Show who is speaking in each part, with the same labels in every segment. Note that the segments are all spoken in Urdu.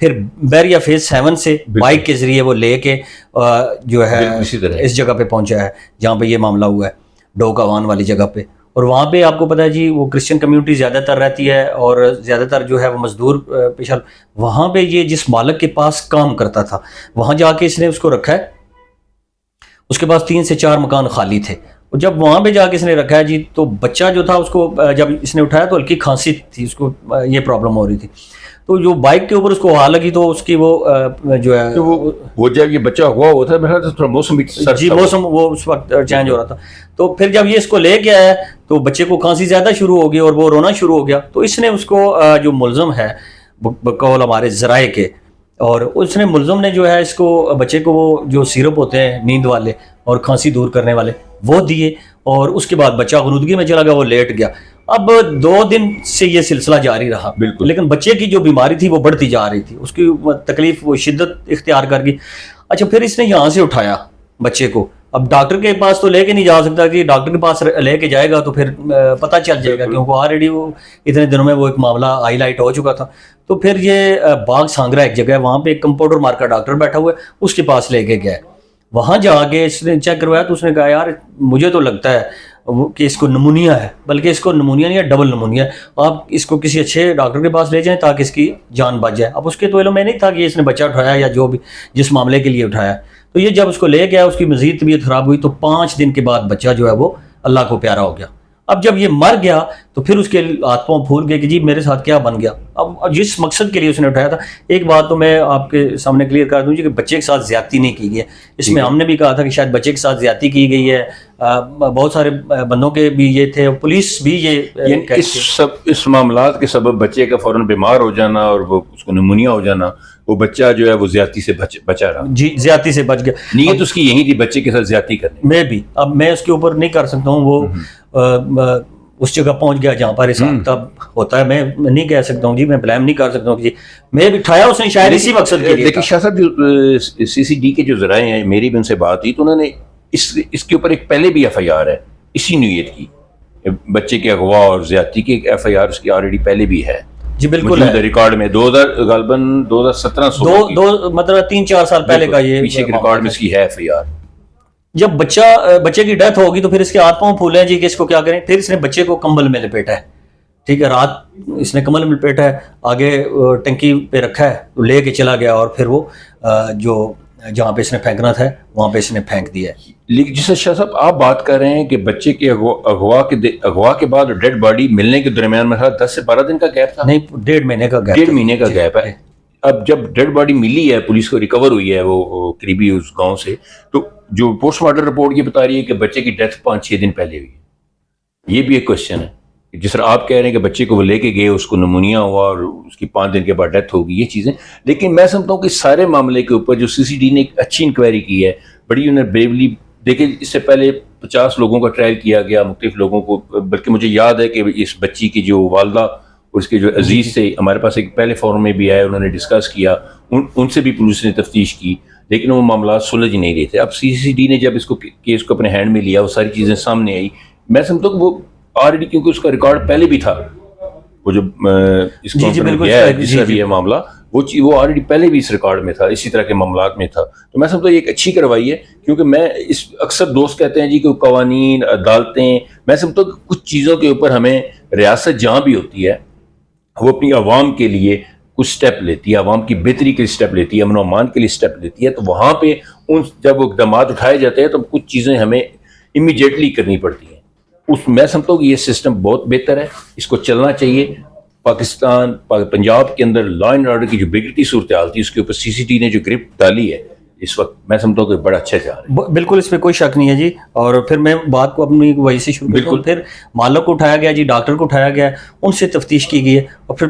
Speaker 1: پھر بیریا فیز 7 سے بائک کے ذریعے وہ لے کے جو ہے اس جگہ پہ پہنچا ہے جہاں پہ یہ معاملہ ہوا ہے، ڈوکا وان والی جگہ پہ. اور وہاں پہ آپ کو پتہ ہے جی وہ کرسچن کمیونٹی زیادہ تر رہتی ہے اور زیادہ تر جو ہے وہ مزدور پیشہ. وہاں پہ یہ جس مالک کے پاس کام کرتا تھا وہاں جا کے اس نے اس کو رکھا ہے. اس کے پاس 3 سے 4 مکان خالی تھے، اور جب وہاں پہ جا کے اس نے رکھا ہے جی تو بچہ جو تھا اس کو جب اس نے اٹھایا تو ہلکی کھانسی تھی، اس کو یہ پرابلم ہو رہی تھی. تو جو بائک کے اوپر اس کو ہوا لگی تو اس کی وہ جو ہے
Speaker 2: وہ جب یہ بچہ ہوا تھا میرا تھوڑا موسم
Speaker 1: جی موسم وہ اس وقت چینج ہو رہا تھا. تو پھر جب یہ اس کو لے کے آیا تو بچے کو کھانسی زیادہ شروع ہو گئی اور وہ رونا شروع ہو گیا. تو اس نے اس کو جو ملزم ہے بقول ہمارے ذرائع کے، اور اس نے ملزم نے جو ہے اس کو بچے کو وہ جو سیرپ ہوتے ہیں نیند والے اور کھانسی دور کرنے والے وہ دیے، اور اس کے بعد بچہ غنودگی میں چلا گیا، وہ لیٹ گیا. اب 2 دن سے یہ سلسلہ جاری رہا
Speaker 2: بالکل،
Speaker 1: لیکن بچے کی جو بیماری تھی وہ بڑھتی جا رہی تھی، اس کی تکلیف وہ شدت اختیار کر گئی. اچھا پھر اس نے یہاں سے اٹھایا بچے کو. اب ڈاکٹر کے پاس تو لے کے نہیں جا سکتا کہ ڈاکٹر کے پاس لے کے جائے گا تو پھر پتہ چل جائے گا، کیونکہ آلریڈی وہ اتنے دنوں میں وہ ایک معاملہ ہائی لائٹ ہو چکا تھا. تو پھر یہ باغ سانگرا ایک جگہ ہے، وہاں پہ ایک کمپاؤنڈر مار کا ڈاکٹر بیٹھا ہوا ہے، اس کے پاس لے کے گیا. وہاں جا کے اس نے چیک کروایا تو اس نے کہا یار مجھے تو لگتا ہے کہ اس کو نمونیا ہے، بلکہ اس کو نمونیا نہیں ہے، ڈبل نمونیا ہے. آپ اس کو کسی اچھے ڈاکٹر کے پاس لے جائیں تاکہ اس کی جان بچ جائے. اب اس کے تو علم میں نہیں تھا کہ اس نے بچہ اٹھایا یا جو بھی جس معاملے کے لیے اٹھایا. تو یہ جب اس کو لے گیا اس کی مزید طبیعت خراب ہوئی تو 5 دن کے بعد بچہ جو ہے وہ اللہ کو پیارا ہو گیا. اب جب یہ مر گیا تو پھر اس کے ہاتھ پاؤں پھول گئے کہ جی میرے ساتھ کیا بن گیا. اب جس مقصد کے لیے اس نے اٹھایا تھا، ایک بات تو میں آپ کے سامنے کلیئر کر دوں جی کہ بچے کے ساتھ زیادتی نہیں کی گئی ہے. اس میں ہم نے بھی کہا تھا کہ شاید بچے کے ساتھ زیادتی کی گئی ہے، بہت سارے بندوں کے بھی یہ تھے، پولیس بھی یہ
Speaker 2: اس معاملات کے سبب بچے کا فوراً بیمار ہو جانا اور وہ اس کو نمونیا ہو جانا، وہ بچہ جو ہے وہ زیادتی سے بچا رہا.
Speaker 1: جی زیادتی سے بچ گیا.
Speaker 2: نیت اس کی یہی تھی بچے کے ساتھ زیادتی کرنے.
Speaker 1: میں بھی اب میں اس کے اوپر نہیں کر سکتا ہوں، وہ اس جگہ پہنچ گیا جہاں پر حساب کتاب ہوتا ہے. میں نہیں کہہ سکتا ہوں جی، میں بلیم نہیں کر سکتا ہوں کہ جی میں بٹھایا اس نے شاید اسی مقصد کے لیے.
Speaker 2: لیکن شاہ صاحب جو CCD کے جو ذرائع ہیں، میری بھی ان سے بات ہوئی تو انہوں نے اس کے اوپر ایک پہلے بھی FIR ہے اسی نوعیت کی، بچے کے اغوا اور زیادتی کی ایک FIR اس کی آلریڈی پہلے بھی ہے.
Speaker 1: جی بالکل ہے،
Speaker 2: ریکارڈ میں غالباً 2017
Speaker 1: دو مطلب 3-4 سال پہلے کا یہ
Speaker 2: پیچھے کے ریکارڈ میں اس کی ہے FIR.
Speaker 1: جب بچے کی ڈیتھ ہوگی تو پھر اس کے ہاتھ پاؤں پھولے ہیں جی کہ اس کو کیا کریں. پھر اس نے بچے کو کمبل میں لپیٹا ہے، ٹھیک ہے، رات اس نے کمبل میں لپیٹا ہے، آگے ٹنکی پہ رکھا ہے، تو لے کے چلا گیا اور پھر وہ جو جہاں پہ اس نے پھینکنا تھا وہاں پہ اس نے پھینک دیا ہے.
Speaker 2: لیکن جیسے شاہ صاحب آپ بات کر رہے ہیں کہ بچے کے اغوا کے بعد ڈیڈ باڈی ملنے کے درمیان میں 10 سے 12 دن کا گیپ تھا.
Speaker 1: نہیں 1.5 مہینے کا گیپ.
Speaker 2: 1.5 مہینے کا گیپ ہے. اب جب ڈیڈ باڈی ملی ہے، پولیس کو ریکور ہوئی ہے وہ قریبی اس گاؤں سے، تو جو پوسٹ مارٹم رپورٹ یہ بتا رہی ہے کہ بچے کی ڈیتھ 5-6 دن پہلے ہوئی ہے. یہ بھی ایک کوشچن ہے، جس طرح آپ کہہ رہے ہیں کہ بچے کو وہ لے کے گئے، اس کو نمونیا ہوا اور اس کی 5 دن کے بعد ڈیتھ ہوگی، یہ چیزیں. لیکن میں سمجھتا ہوں کہ سارے معاملے کے اوپر جو CCD نے ایک اچھی انکوائری کی ہے، بڑی انہیں بریولی دیکھیں. اس سے پہلے 50 لوگوں کا ٹرائل کیا گیا، مختلف لوگوں کو، بلکہ مجھے یاد ہے کہ اس بچی کی جو والدہ اور اس کے جو عزیز تھے ہمارے پاس ایک پہلے فورم میں بھی آئے، انہوں نے ڈسکس کیا، ان سے بھی پولیس نے تفتیش کی، لیکن وہ معاملات سلجھ نہیں رہے تھے. اب CCD نے جب اس کو کیس کو اپنے ہینڈ میں لیا، وہ ساری چیزیں سامنے آئی. میں سمجھتا ہوں کہ وہ آلریڈی، کیونکہ اس کا ریکارڈ پہلے بھی تھا، وہ جو اس کا بھی ہے معاملہ، وہ آلریڈی پہلے بھی اس ریکارڈ میں تھا، اسی طرح کے معاملات میں تھا. تو میں سمجھتا ہوں یہ ایک اچھی کارروائی ہے، کیونکہ میں اکثر دوست کہتے ہیں جی کہ قوانین، عدالتیں، میں سمجھتا ہوں کہ کچھ چیزوں کے اوپر ہمیں ریاست جہاں بھی ہوتی ہے وہ اپنی عوام کے لیے کچھ سٹیپ لیتی ہے، عوام کی بہتری کے لیے سٹیپ لیتی ہے، امن و امان کے لیے سٹیپ لیتی ہے. تو وہاں پہ جب وہ اقدامات اٹھائے جاتے ہیں تو کچھ چیزیں ہمیں امیڈیٹلی کرنی پڑتی ہیں. میں سمجھتا ہوں کہ یہ سسٹم بہت بہتر ہے، اس کو چلنا چاہیے. پاکستان پنجاب کے اندر لا اینڈ آرڈر کی جو بگڑتی صورتحال تھی، اس کے اوپر CCD نے جو گرپ ڈالی ہے اس وقت، میں سمجھتا ہوں کہ بڑا اچھا جا رہا ہے.
Speaker 1: بالکل اس میں کوئی شک نہیں ہے جی. اور پھر میں بات کو اپنی وہی سے شروع کرتا ہوں. پھر مالک کو اٹھایا گیا جی، ڈاکٹر کو اٹھایا گیا، ان سے تفتیش کی گئی ہے. اور پھر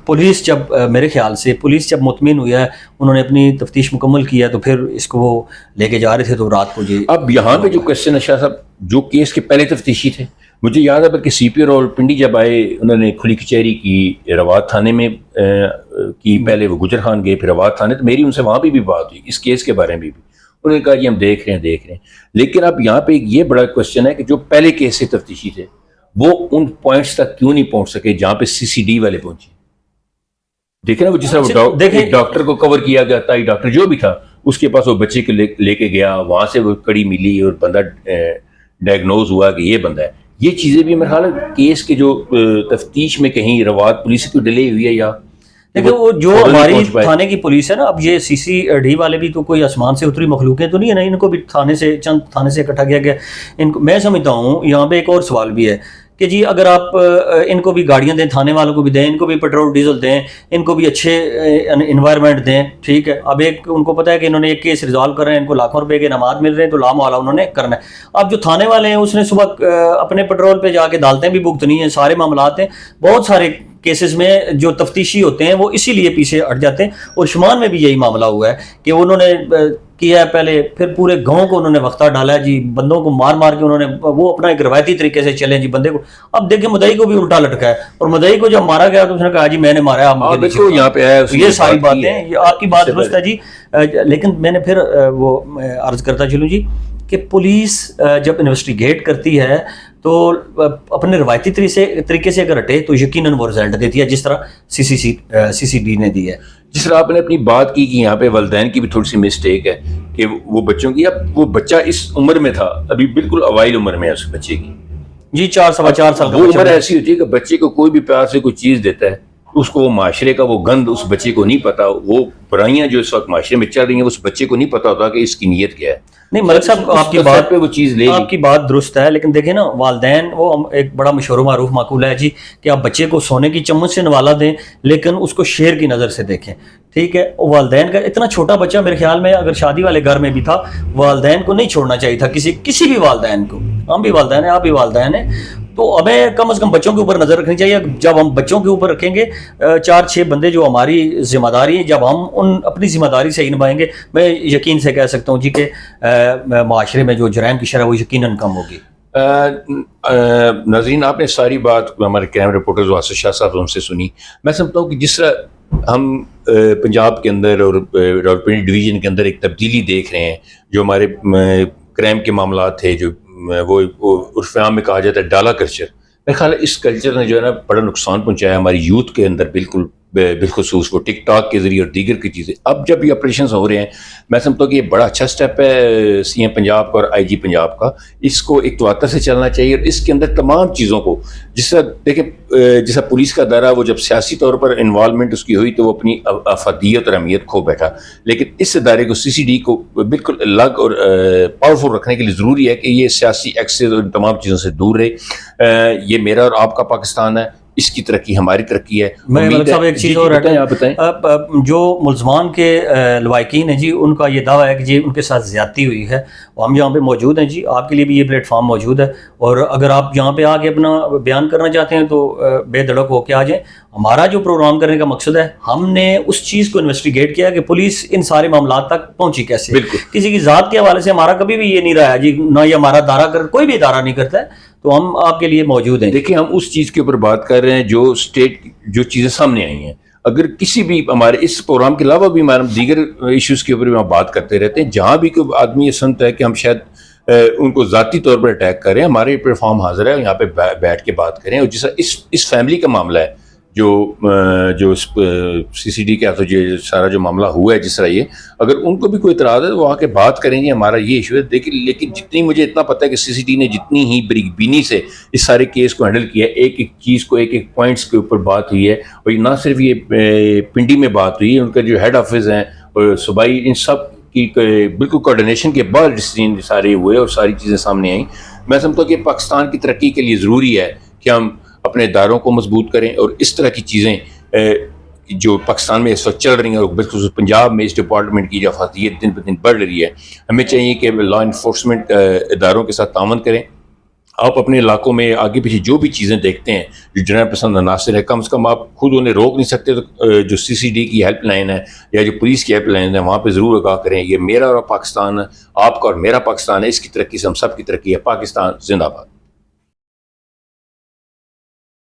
Speaker 1: پولیس جب میرے خیال سے پولیس جب مطمئن ہوئی ہے، انہوں نے اپنی تفتیش مکمل کی ہے، تو پھر اس کو وہ لے کے جا رہے تھے تو رات کو جی.
Speaker 2: اب یہاں پہ جو کوشچن ہے شاہ صاحب، جو کیس کے پہلے تفتیشی تھے، مجھے یاد ہے بلکہ CP اور پنڈی جب آئے، انہوں نے کھلی کچہری کی روات تھانے میں کی، پہلے وہ گجر خان گئے پھر روات تھانے، تو میری ان سے وہاں بھی بات ہوئی اس کیس کے بارے میں بھی. انہوں نے کہا کہ ہم دیکھ رہے ہیں. لیکن اب یہاں پہ یہ بڑا کوشچن ہے کہ جو پہلے کیس سے تفتیشی تھے وہ ان پوائنٹس تک کیوں نہیں پہنچ سکے جہاں پہ CCD والے پہنچے. دیکھیں نا وہ جس طرح
Speaker 1: دیکھیں
Speaker 2: ڈاکٹر کو کور کیا گیا تھا, ڈاکٹر جو بھی تھا اس کے پاس وہ بچے کو لے کے گیا, وہاں سے وہ کڑی ملی اور بندہ ڈائگنوز ہوا کہ یہ بندہ ہے. یہ چیزیں بھی میرے خیال ہے کیس کے جو تفتیش میں کہیں روات پولیس کی ڈیلے ہوئی ہے یا
Speaker 1: دیکھیں وہ جو ہماری تھانے کی پولیس ہے نا, اب یہ CCD والے بھی تو کوئی آسمان سے اتری مخلوقیں تو نہیں ہے نا, ان کو بھی چند تھانے سے اکٹھا کیا گیا. ان کو میں سمجھتا ہوں یہاں پہ ایک اور سوال بھی ہے کہ جی اگر آپ ان کو بھی گاڑیاں دیں, تھانے والوں کو بھی دیں, ان کو بھی پیٹرول ڈیزل دیں, ان کو بھی اچھے انوائرمنٹ دیں, ٹھیک ہے. اب ایک ان کو پتہ ہے کہ انہوں نے ایک کیس ریزالو کر رہے ہیں, ان کو لاکھوں روپے کے انعامات مل رہے ہیں, تو لامحالہ انہوں نے کرنا ہے. اب جو تھانے والے ہیں اس نے صبح اپنے پیٹرول پہ جا کے دالتیں بھی بھگتنی ہیں, سارے معاملات ہیں. بہت سارے کیسز میں جو تفتیشی ہوتے ہیں وہ اسی لیے پیچھے ہٹ جاتے ہیں, اور شمان میں بھی یہی معاملہ ہوا ہے کہ انہوں نے کیا ہے پہلے, پھر پورے گاؤں کو انہوں نے وقتہ ڈالا ہے جی, بندوں کو مار کے انہوں نے وہ اپنا ایک روایتی طریقے سے چلیں جی بندے کو. اب دیکھیں مدعی کو بھی الٹا لٹکا ہے, اور مدعی کو جب مارا گیا تو اس نے کہا جی میں نے مارا,
Speaker 2: یہاں پہ ہے.
Speaker 1: یہ ساری باتیں, آپ کی بات درست ہے جی. لیکن میں نے پھر وہ عرض کرتا چلوں جی کہ پولیس جب انویسٹیگیٹ کرتی ہے تو اپنے روایتی طریقے سے اگر ہٹے تو یقیناً وہ رزلٹ دیتی ہے, جس طرح CCD نے دی ہے.
Speaker 2: جس طرح آپ نے اپنی بات کی کہ یہاں پہ والدین کی بھی تھوڑی سی مسٹیک ہے کہ وہ بچوں کی, اب وہ بچہ اس عمر میں تھا, ابھی بالکل اوائل عمر میں ہے اس بچے کی
Speaker 1: جی, 4-4.25 سال کا
Speaker 2: وہ عمر ایسی ہوتی ہے کہ بچے کو کوئی بھی پیار سے کوئی چیز دیتا ہے, اس کو وہ معاشرے کا وہ گند اس بچے کو نہیں پتا, وہ برائیاں جو اس وقت معاشرے میں چل رہی ہیں اس بچے کو نہیں پتا ہوتا کہ اس کی نیت کیا ہے.
Speaker 1: نہیں ملک صاحب آپ کی بات
Speaker 2: پہ وہ چیز لے
Speaker 1: آپ کی بات درست ہے, لیکن دیکھیں نا والدین, وہ ایک بڑا مشہور و معروف مقولہ ہے جی کہ آپ بچے کو سونے کی چمچ سے نوالا دیں لیکن اس کو شیر کی نظر سے دیکھیں, ٹھیک ہے. والدین کا اتنا چھوٹا بچہ میرے خیال میں اگر شادی والے گھر میں بھی تھا, والدین کو نہیں چھوڑنا چاہیے تھا, کسی بھی والدین کو. ہم بھی والدین ہیں, آپ بھی والدین ہیں, تو ہمیں کم از کم بچوں کے اوپر نظر رکھنی چاہیے. جب ہم بچوں کے اوپر رکھیں گے 4-6 بندے جو ہماری ذمہ داری ہیں, جب ہم ان اپنی ذمہ داری صحیح نبھائیں گے, میں یقین سے کہہ سکتا ہوں جی کہ معاشرے میں جو جرائم کی شرح وہ یقیناً کم ہوگی.
Speaker 2: ناظرین آپ نے ساری بات ہمارے کرائم رپورٹر واسط شاہ صاحب ان سے سنی. میں سمجھتا ہوں کہ جس طرح ہم پنجاب کے اندر اور راولپنڈی ڈویژن کے اندر ایک تبدیلی دیکھ رہے ہیں, جو ہمارے کرائم کے معاملات تھے جو وہ عرف عام میں کہا جاتا ہے ڈالا کلچر, میرے خیال ہے اس کلچر نے جو ہے نا بڑا نقصان پہنچایا ہماری یوتھ کے اندر, بالخصوص وہ ٹک ٹاک کے ذریعے اور دیگر کی چیزیں. اب جب یہ آپریشنز ہو رہے ہیں, میں سمجھتا ہوں کہ یہ بڑا اچھا سٹیپ ہے CM پنجاب کا اور IG پنجاب کا. اس کو ایک تواتر سے چلنا چاہیے, اور اس کے اندر تمام چیزوں کو, جس طرح دیکھیں جیسا پولیس کا ادارہ وہ جب سیاسی طور پر انوالومنٹ اس کی ہوئی تو وہ اپنی افادیت اور اہمیت کھو بیٹھا, لیکن اس ادارے کو CCD کو بالکل الگ اور پاورفل رکھنے کے لیے ضروری ہے کہ یہ سیاسی ایکسز اور تمام چیزوں سے دور رہے. یہ میرا اور آپ کا پاکستان ہے, اس کی ترقی ہماری ترقی ہے.
Speaker 1: میں ملک صاحب ایک چیز اور
Speaker 2: آپ بتائیں,
Speaker 1: جو ملزمان کے لوائقین ہیں جی, ان کا یہ دعویٰ ہے کہ جی ان کے ساتھ زیادتی ہوئی ہے. ہم یہاں پہ موجود ہیں جی, آپ کے لیے بھی یہ پلیٹ فارم موجود ہے, اور اگر آپ یہاں پہ آ کے اپنا بیان کرنا چاہتے ہیں تو بے دھڑک ہو کے آ جائیں. ہمارا جو پروگرام کرنے کا مقصد ہے, ہم نے اس چیز کو انویسٹیگیٹ کیا کہ پولیس ان سارے معاملات تک پہنچی کیسے. کسی کی ذات کے حوالے سے ہمارا کبھی بھی یہ نہیں رہا ہے جی, نہ یہ ہمارا ادارہ کوئی بھی ادارہ نہیں کرتا ہے, تو ہم آپ کے لیے موجود ہیں.
Speaker 2: دیکھیں ہم اس چیز کے اوپر بات کر رہے ہیں جو اسٹیٹ جو چیزیں سامنے آئی ہیں. اگر کسی بھی ہمارے اس پروگرام کے علاوہ بھی ہمارے دیگر ایشوز کے اوپر بھی ہم بات کرتے رہتے ہیں, جہاں بھی کوئی آدمی یہ سنتا ہے کہ ہم شاید ان کو ذاتی طور پر اٹیک کریں, ہمارے پلیٹ فارم حاضر ہے, یہاں پہ بیٹھ کے بات کریں. اور جیسا اس فیملی کا معاملہ ہے جو CCD کا تو جو سارا جو معاملہ ہوا ہے, جس طرح یہ اگر ان کو بھی کوئی اعتراض ہے تو وہ آ کے بات کریں گے, ہمارا یہ ایشو ہے. لیکن جتنی مجھے اتنا پتہ ہے کہ CCD نے جتنی ہی بریک بینی سے اس سارے کیس کو ہینڈل کیا ہے, ایک ایک چیز کو ایک ایک پوائنٹس کے اوپر بات ہوئی ہے, اور نہ صرف یہ پنڈی میں بات ہوئی ہے, ان کا جو ہیڈ آفس ہیں اور صوبائی, ان سب کی بالکل کوارڈینیشن کے بعد ڈیسیجن سارے ہوئے اور ساری چیزیں سامنے آئیں. میں سمجھتا ہوں کہ پاکستان کی ترقی کے لیے ضروری ہے کہ ہم اپنے اداروں کو مضبوط کریں, اور اس طرح کی چیزیں جو پاکستان میں اس وقت چل رہی ہیں اور بالخصوص پنجاب میں اس ڈپارٹمنٹ کی جو افادیت دن بہ دن بڑھ رہی ہے, ہمیں چاہیے کہ لا انفورسمنٹ اداروں کے ساتھ تعاون کریں. آپ اپنے علاقوں میں آگے پیچھے جو بھی چیزیں دیکھتے ہیں جو جرائم پسند عناصر ہے, کم سے کم آپ خود انہیں روک نہیں سکتے تو جو CCD کی ہیلپ لائن ہے یا جو پولیس کی ہیلپ لائن ہے وہاں پہ ضرور آگاہ کریں. یہ میرا اور پاکستان, آپ کا اور میرا پاکستان ہے, اس کی ترقی سے ہم سب کی ترقی ہے. پاکستان زندہ باد.